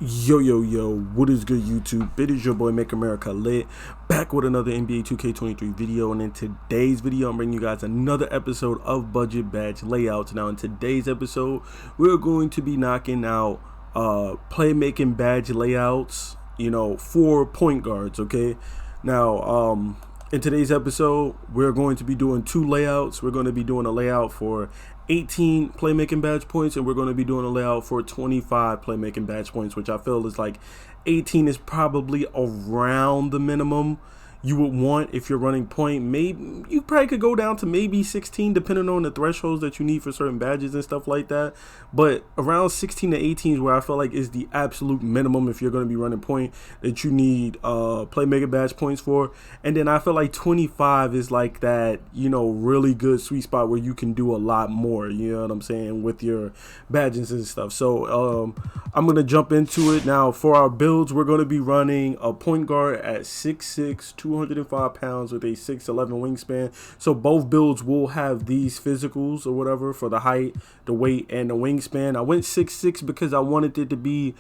Yo, what is good, YouTube? It is your boy Make America Lit, back with another NBA 2K23 video. And in today's video, I'm bringing you guys another episode of Budget Badge Layouts. Now in today's episode, we're going to be knocking out playmaking badge layouts, for point guards. Okay, now in today's episode, we're going to be doing two layouts. We're going to be doing a layout for 18 playmaking badge points, and we're going to be doing a layout for 25 playmaking badge points, which I feel is like 18 is probably around the minimum you would want if you're running point. Maybe you probably could go down to maybe 16 depending on the thresholds that you need for certain badges and stuff like that, but around 16 to 18 is where I feel like is the absolute minimum if you're going to be running point that you need playmaking badge points for. And then I feel like 25 is like that really good sweet spot where you can do a lot more, you know what I'm saying, with your badges and stuff. So I'm going to jump into it now. For our builds, we're going to be running a point guard at 6'6", 205 pounds with a 6'11" wingspan. So both builds will have these physicals or whatever for the height, the weight, and the wingspan. I went 6'6" because I wanted it to be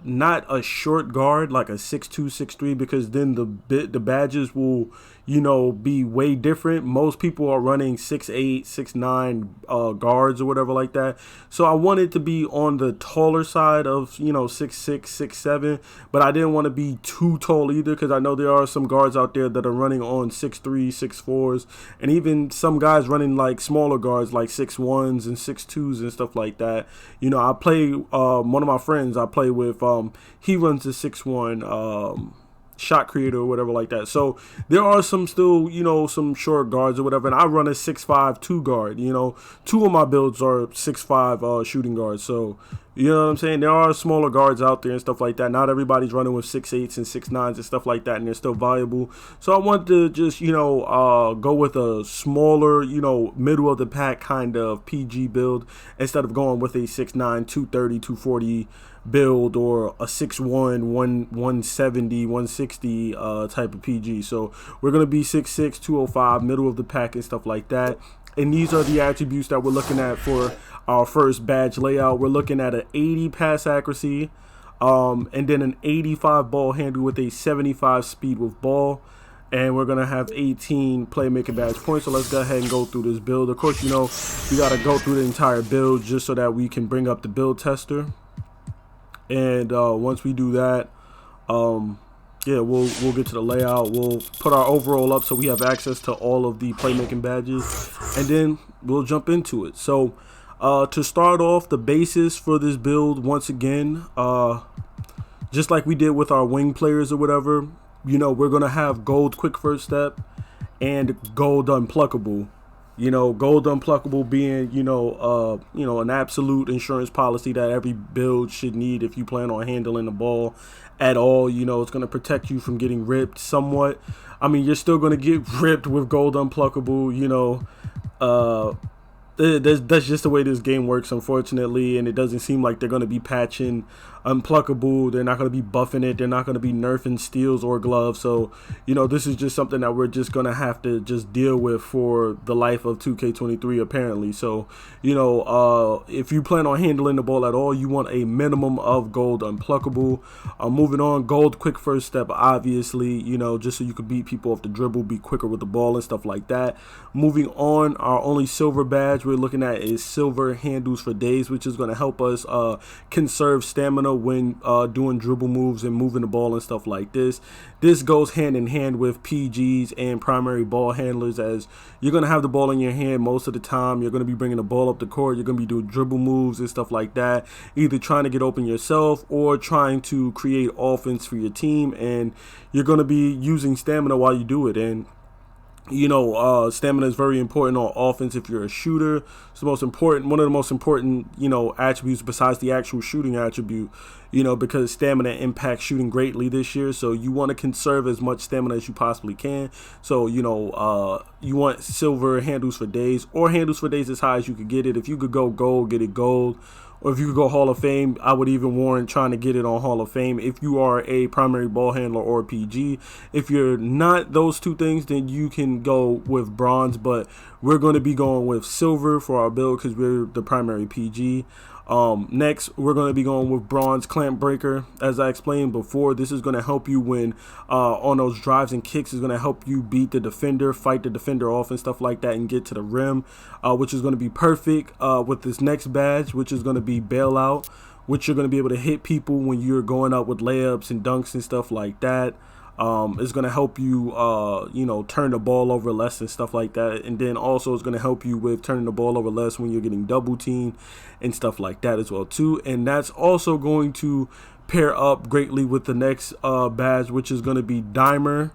not a short guard like a 6'2", 6'3", because then the badges will be way different. Most people are running 6'8", 6'9" guards or whatever like that. So I wanted to be on the taller side of 6'6", 6'7", but I didn't want to be too tall either, because I know there are some guards out there that are running on 6'3", 6'4", and even some guys running like smaller guards like 6'1s and 6'2s and stuff like that. I play one of my friends I play with, he runs a 6'1" shot creator or whatever like that. So there are some still some short guards or whatever, and I run a 6'5" 2 guard. Two of my builds are 6'5" shooting guards. So you know what I'm saying, there are smaller guards out there and stuff like that. Not everybody's running with 6'8s and 6'9s and stuff like that, and they're still valuable. So I want to just go with a smaller middle of the pack kind of PG build instead of going with a 6'9", 230, 240 build, or a 6'1", 170, 160 type of PG. So we're gonna be 6'6", 205, middle of the pack and stuff like that. And these are the attributes that we're looking at for our first badge layout. We're looking at an 80 pass accuracy, and then an 85 ball handle with a 75 speed with ball. And we're gonna have 18 playmaking badge points. So let's go ahead and go through this build. Of course, we gotta go through the entire build just so that we can bring up the build tester. And once we do that, yeah, we'll get to the layout. We'll put our overall up so we have access to all of the playmaking badges, and then we'll jump into it. So to start off, the basis for this build, once again, just like we did with our wing players or whatever, we're gonna have gold quick first step and gold unpluckable. Gold unpluckable being, an absolute insurance policy that every build should need if you plan on handling the ball at all. It's going to protect you from getting ripped somewhat. I mean, you're still going to get ripped with gold unpluckable, that's just the way this game works, unfortunately, and it doesn't seem like they're going to be patching unpluckable. They're not going to be buffing it. They're not going to be nerfing steals or gloves. So this is just something that we're just going to have to just deal with for the life of 2K23 apparently. So if you plan on handling the ball at all, you want a minimum of gold unpluckable. Moving on, gold quick first step, obviously, just so you can beat people off the dribble, be quicker with the ball and stuff like that. Moving on, our only silver badge we're looking at is silver handles for days, which is going to help us conserve stamina when doing dribble moves and moving the ball and stuff like this. This goes hand in hand with PGs and primary ball handlers, as you're going to have the ball in your hand most of the time. You're going to be bringing the ball up the court. You're going to be doing dribble moves and stuff like that, either trying to get open yourself or trying to create offense for your team, and you're going to be using stamina while you do it. And stamina is very important on offense if you're a shooter. It's one of the most important, attributes besides the actual shooting attribute, because stamina impacts shooting greatly this year. So you want to conserve as much stamina as you possibly can. So, you want silver handles for days, or handles for days as high as you could get it. If you could go gold, get it gold. Or if you could go Hall of Fame, I would even warrant trying to get it on Hall of Fame if you are a primary ball handler or PG. If you're not those two things, then you can go with bronze, but we're going to be going with silver for our build because we're the primary PG. Next, we're going to be going with Bronze Clamp Breaker. As I explained before, this is going to help you when on those drives and kicks. Is going to help you beat the defender, fight the defender off and stuff like that, and get to the rim, which is going to be perfect with this next badge, which is going to be Bailout, which you're going to be able to hit people when you're going up with layups and dunks and stuff like that. It's going to help you, turn the ball over less and stuff like that. And then also it's going to help you with turning the ball over less when you're getting double teamed and stuff like that as well too. And that's also going to pair up greatly with the next badge, which is going to be Dimer,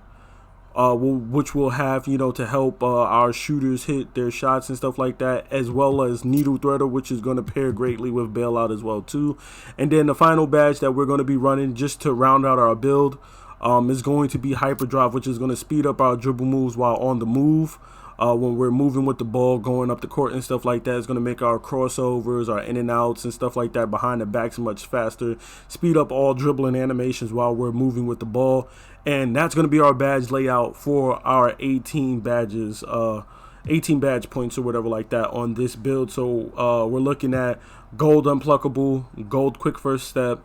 which will have, to help our shooters hit their shots and stuff like that, as well as Needle Threader, which is going to pair greatly with Bailout as well too. And then the final badge that we're going to be running just to round out our build is going to be Hyperdrive, which is going to speed up our dribble moves while on the move. When we're moving with the ball, going up the court and stuff like that, it's going to make our crossovers, our in and outs and stuff like that behind the backs much faster, speed up all dribbling animations while we're moving with the ball. And that's going to be our badge layout for our 18 badges, 18 badge points or whatever like that on this build. So we're looking at gold unpluckable, gold quick first step,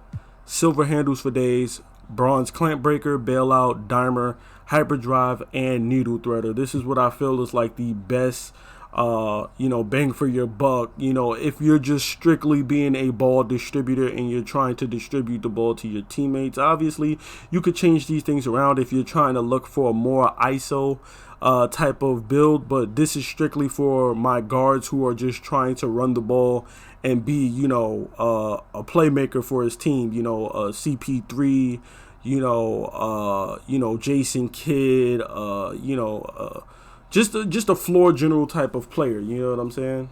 silver handles for days, Bronze Clamp Breaker, Bailout, Dimer, Hyperdrive, and Needle Threader. This is what I feel is like the best, bang for your buck. If you're just strictly being a ball distributor and you're trying to distribute the ball to your teammates, obviously you could change these things around if you're trying to look for a more ISO type of build, but this is strictly for my guards who are just trying to run the ball and be, a playmaker for his team, CP3, Jason Kidd, just a floor general type of player, you know what I'm saying?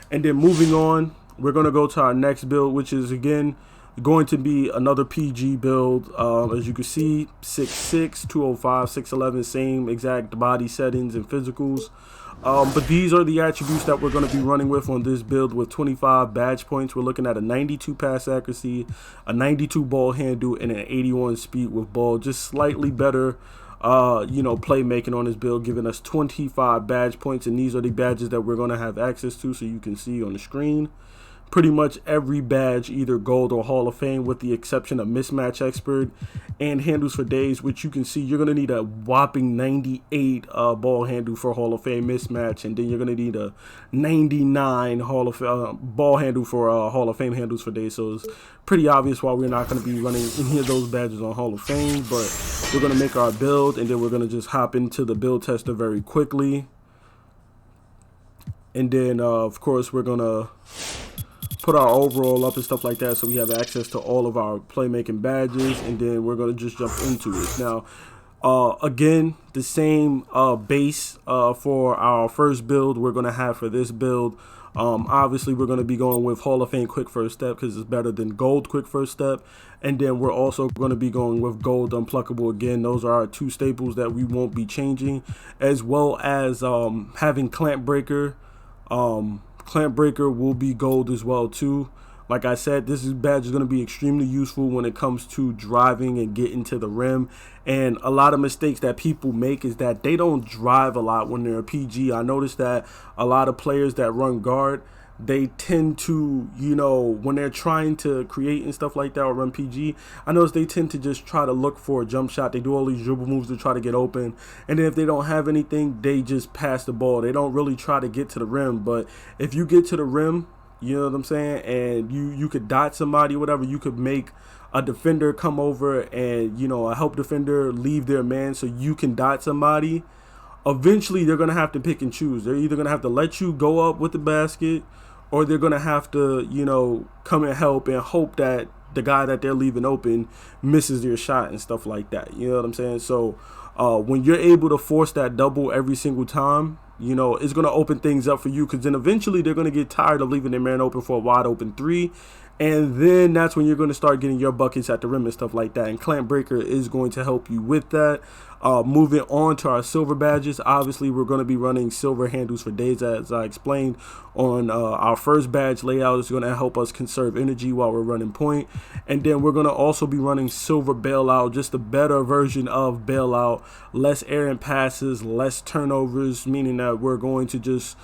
And then moving on, we're going to go to our next build, which is again going to be another PG build. As you can see, 6'6", 205, 6'11", same exact body settings and physicals. But these are the attributes that we're going to be running with on this build with 25 badge points. We're looking at a 92 pass accuracy, a 92 ball handle, and an 81 speed with ball. Just slightly better, playmaking on this build, giving us 25 badge points. And these are the badges that we're going to have access to, so you can see on the screen. Pretty much every badge, either gold or Hall of Fame, with the exception of Mismatch Expert and Handles for Days, which you can see you're going to need a whopping 98 ball handle for Hall of Fame Mismatch, and then you're going to need a 99 ball handle for Hall of Fame Handles for Days. So it's pretty obvious why we're not going to be running any of those badges on Hall of Fame, but we're going to make our build, and then we're going to just hop into the build tester very quickly. And then, of course, we're going to put our overall up and stuff like that, so we have access to all of our playmaking badges, and then we're going to just jump into it. Now, again, the same base for our first build we're going to have for this build. Obviously, we're going to be going with Hall of Fame Quick First Step because it's better than Gold Quick First Step. And then we're also going to be going with Gold Unpluckable again. Those are our two staples that we won't be changing, as well as having Clamp Breaker. Clamp Breaker will be gold as well too. Like I said, this badge is going to be extremely useful when it comes to driving and getting to the rim. And a lot of mistakes that people make is that they don't drive a lot when they're a PG. I noticed that a lot of players that run guard, they tend to, when they're trying to create and stuff like that or run PG, I notice they tend to just try to look for a jump shot. They do all these dribble moves to try to get open. And then if they don't have anything, they just pass the ball. They don't really try to get to the rim. But if you get to the rim, you know what I'm saying, and you could dot somebody or whatever, you could make a defender come over and, a help defender leave their man so you can dot somebody. Eventually, they're going to have to pick and choose. They're either going to have to let you go up with the basket, or they're going to have to, come and help and hope that the guy that they're leaving open misses their shot and stuff like that. You know what I'm saying? So when you're able to force that double every single time, it's going to open things up for you, because then eventually they're going to get tired of leaving their man open for a wide open three. And then that's when you're going to start getting your buckets at the rim and stuff like that. And Clamp Breaker is going to help you with that. Moving on to our silver badges, obviously we're going to be running silver handles for days, as I explained on our first badge layout. Is going to help us conserve energy while we're running point. And then we're going to also be running silver Bailout, just a better version of Bailout, less errant passes, less turnovers, meaning that we're going to just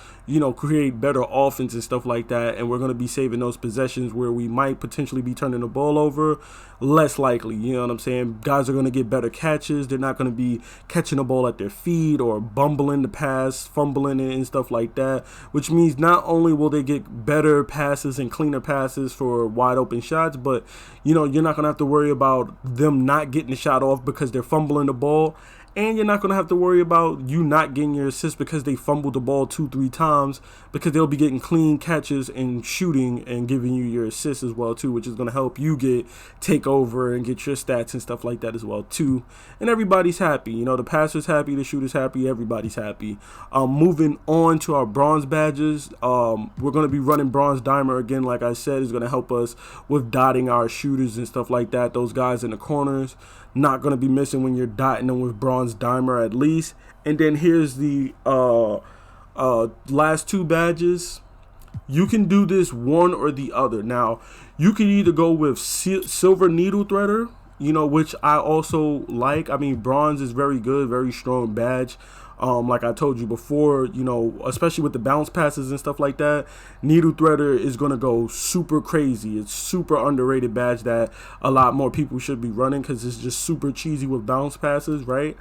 create better offense and stuff like that, and we're going to be saving those possessions where we might potentially be turning the ball over. Less likely, you know what I'm saying? Guys are going to get better catches. They're not going to be catching the ball at their feet or bumbling the pass, fumbling it and stuff like that, which means not only will they get better passes and cleaner passes for wide open shots, but you're not going to have to worry about them not getting the shot off because they're fumbling the ball. And you're not going to have to worry about you not getting your assist because they fumbled the ball 2-3 times, because they'll be getting clean catches and shooting and giving you your assists as well too, which is going to help you take over and get your stats and stuff like that as well too. And everybody's happy. The passer's happy, the shooter's happy, everybody's happy. Moving on to our bronze badges, we're going to be running bronze dimer again. Like I said, is going to help us with dotting our shooters and stuff like that. Those guys in the corners, not going to be missing when you're dotting them with bronze dimer at least. And then here's the last two badges. You can do this one or the other. Now, you can either go with silver needle threader, which I also like. I mean, bronze is very good, very strong badge. Like I told you before, especially with the bounce passes and stuff like that, needle threader is going to go super crazy. It's super underrated badge that a lot more people should be running because it's just super cheesy with bounce passes, right?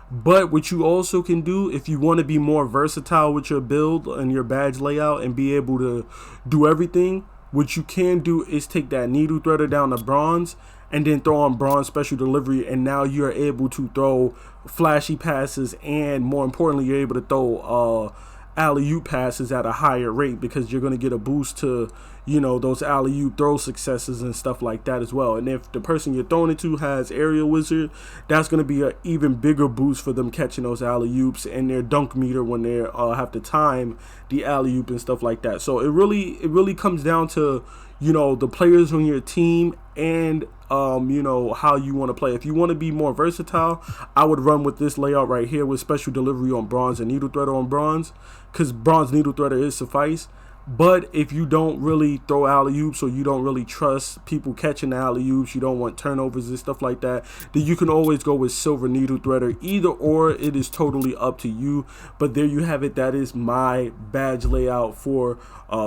But what you also can do, if you want to be more versatile with your build and your badge layout and be able to do everything, what you can do is take that needle threader down to bronze and then throw on bronze special delivery, and now you're able to throw flashy passes, and more importantly, you're able to throw alley-oop passes at a higher rate because you're going to get a boost to those alley-oop throw successes and stuff like that as well. And if the person you're throwing it to has aerial wizard, that's going to be an even bigger boost for them catching those alley-oops and their dunk meter when they have to time the alley-oop and stuff like that. So it really comes down to the players on your team and how you want to play. If you want to be more versatile, I would run with this layout right here with special delivery on bronze and needle threader on bronze, because bronze needle threader is suffice. But if you don't really throw alley-oops, or you don't really trust people catching the alley-oops, you don't want turnovers and stuff like that, then you can always go with silver needle threader. Either or, it is totally up to you. But there you have it. That is my badge layout for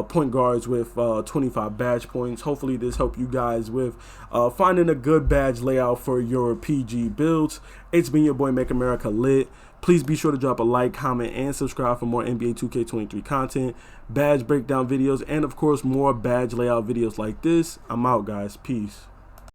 point guards with 25 badge points. Hopefully this helped you guys with finding a good badge layout for your PG builds. It's been your boy Make America Lit. Please be sure to drop a like, comment, and subscribe for more NBA 2K23 content, badge breakdown videos, and of course more badge layout videos like this. I'm out, guys. Peace.